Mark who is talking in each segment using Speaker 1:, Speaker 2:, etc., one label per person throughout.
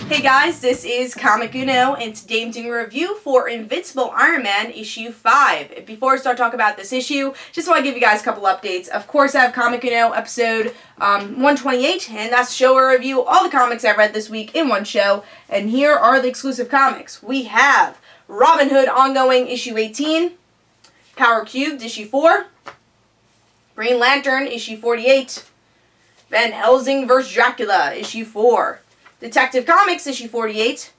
Speaker 1: Hey guys, this is Comic Uno, and today I'm doing a review for Invincible Iron Man issue 5. Before I start talking about this issue, just want to give you guys a couple updates. Of course, I have Comic Uno episode 128, and that's a show where I review all the comics I've read this week in one show. And here are the exclusive comics. We have Robin Hood Ongoing issue 18, Power Cubed issue 4, Green Lantern issue 48, Van Helsing vs. Dracula issue 4, Detective Comics issue 48,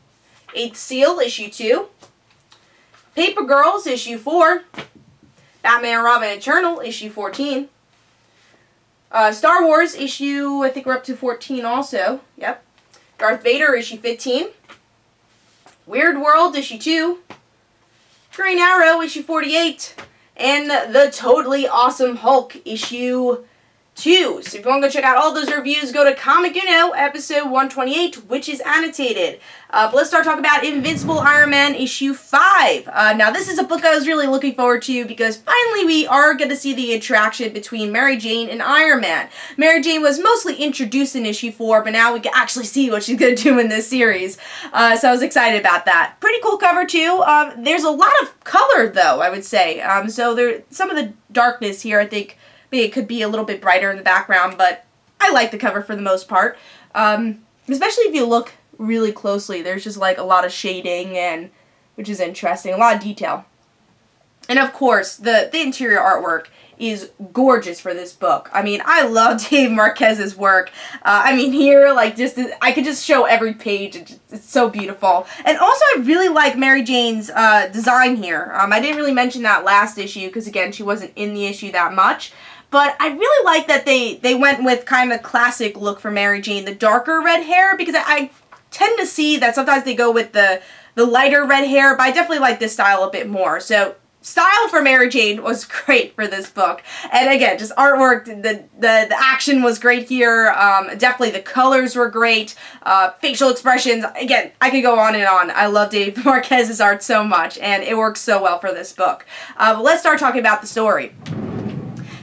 Speaker 1: 8th Seal issue 2, Paper Girls issue 4, Batman and Robin Eternal issue 14, Star Wars issue, I think we're up to 14 also, yep, Darth Vader issue 15, Weird World issue 2, Green Arrow issue 48, and the Totally Awesome Hulk issue 2. So if you want to go check out all those reviews, go to Comic Uno episode 128, which is annotated. But let's start talking about Invincible Iron Man issue 5. Now this is a book I was really looking forward to because finally we are going to see the interaction between Mary Jane and Iron Man. Mary Jane was mostly introduced in issue 4, but now we can actually see what she's going to do in this series. So I was excited about that. Pretty cool cover too. There's a lot of color though, I would say. So there, some of the darkness here, I think, it could be a little bit brighter in the background, but I like the cover for the most part. Especially if you look really closely, there's just like a lot of shading, and which is interesting, a lot of detail. And of course, the interior artwork is gorgeous for this book. I mean, I love Dave Marquez's work. I mean, here, like, I could just show every page. It's so beautiful. And also, I really like Mary Jane's design here. I didn't really mention that last issue because, again, she wasn't in the issue that much. But I really like that they went with kind of classic look for Mary Jane, the darker red hair, because I tend to see that sometimes they go with the lighter red hair, but I definitely like this style a bit more. So style for Mary Jane was great for this book. And again, just artwork, the action was great here. Definitely the colors were great. Facial expressions, again, I could go on and on. I love Dave Marquez's art so much, and it works so well for this book. But let's start talking about the story.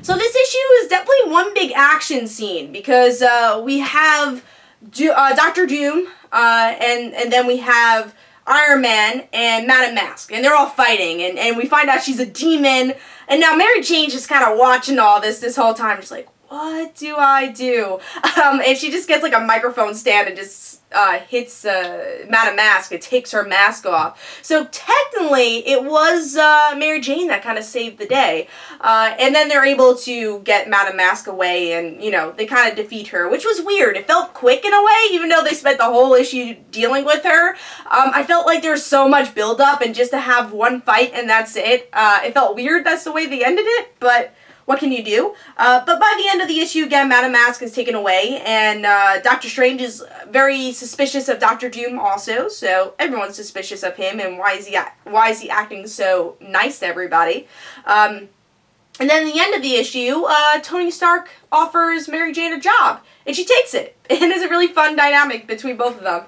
Speaker 1: So this issue is definitely one big action scene because we have Dr. Doom and then we have Iron Man and Madame Mask, and they're all fighting, and we find out she's a demon, and now Mary Jane's just kind of watching all this whole time, just like, what do I do? And she just gets like a microphone stand and just hits Madame Mask and takes her mask off. So technically, it was Mary Jane that kind of saved the day. And then they're able to get Madame Mask away, and, you know, they kind of defeat her, which was weird. It felt quick in a way, even though they spent the whole issue dealing with her. I felt like there was so much build-up, and just to have one fight and that's it, it felt weird that's the way they ended it, but what can you do? But by the end of the issue, again, Madame Mask is taken away, and Doctor Strange is very suspicious of Dr. Doom also, so everyone's suspicious of him, and why is he acting so nice to everybody? And then at the end of the issue, Tony Stark offers Mary Jane a job, and she takes it. And it's a really fun dynamic between both of them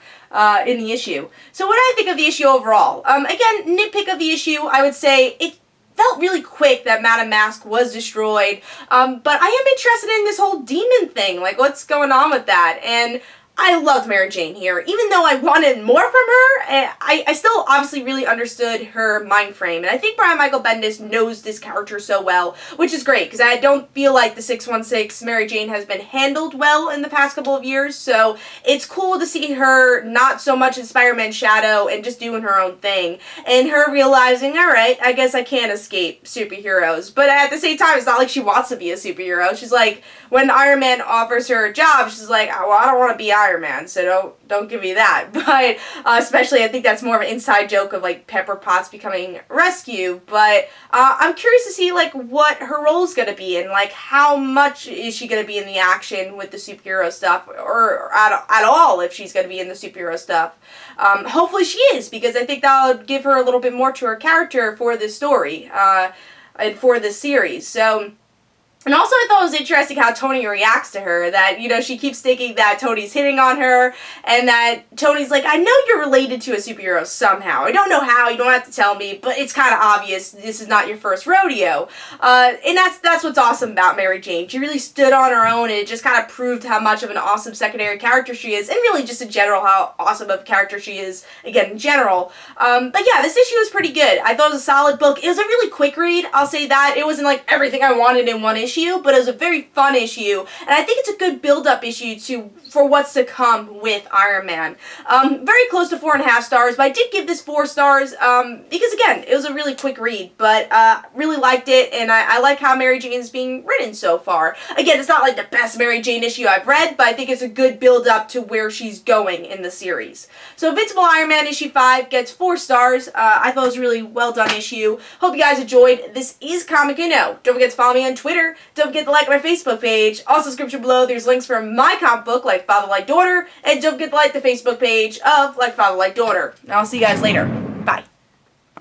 Speaker 1: in the issue. So what do I think of the issue overall? Again, nitpick of the issue, I would say it felt really quick that Madame Mask was destroyed, but I am interested in this whole demon thing, like what's going on with that, and I loved Mary Jane here. Even though I wanted more from her, I still obviously really understood her mind frame. And I think Brian Michael Bendis knows this character so well, which is great, because I don't feel like the 616 Mary Jane has been handled well in the past couple of years. So it's cool to see her not so much in Spider-Man's shadow and just doing her own thing. And her realizing, alright, I guess I can't escape superheroes. But at the same time, it's not like she wants to be a superhero. She's like, when Iron Man offers her a job, she's like, well, I don't want to be Iron Man, so don't give me that. But especially, I think that's more of an inside joke of like Pepper Potts becoming Rescue. But I'm curious to see like what her role is going to be, and like how much is she going to be in the action with the superhero stuff, or at all if she's going to be in the superhero stuff. Hopefully she is, because I think that'll give her a little bit more to her character for this story and for this series. So And also I thought it was interesting how Tony reacts to her, that, you know, she keeps thinking that Tony's hitting on her, and that Tony's like, I know you're related to a superhero somehow. I don't know how, you don't have to tell me, but it's kind of obvious this is not your first rodeo. And that's what's awesome about Mary Jane. She really stood on her own, and it just kind of proved how much of an awesome secondary character she is, and really just in general how awesome of a character she is, again, in general. But yeah, this issue was pretty good. I thought it was a solid book. It was a really quick read, I'll say that. It wasn't like everything I wanted in one issue, but it was a very fun issue, and I think it's a good build-up issue for what's to come with Iron Man. Very close to 4.5 stars, but I did give this 4 stars because, again, it was a really quick read, but really liked it, and I like how Mary Jane is being written so far. Again, it's not like the best Mary Jane issue I've read, but I think it's a good build-up to where she's going in the series. So Invincible Iron Man issue 5 gets 4 stars. I thought it was a really well done issue. Hope you guys enjoyed. This is Comic Uno. Don't forget to follow me on Twitter. Don't forget to like my Facebook page. Also, description below, there's links for my comic book, Like Father, Like Daughter. And don't forget to like the Facebook page of Like Father, Like Daughter. And I'll see you guys later. Bye.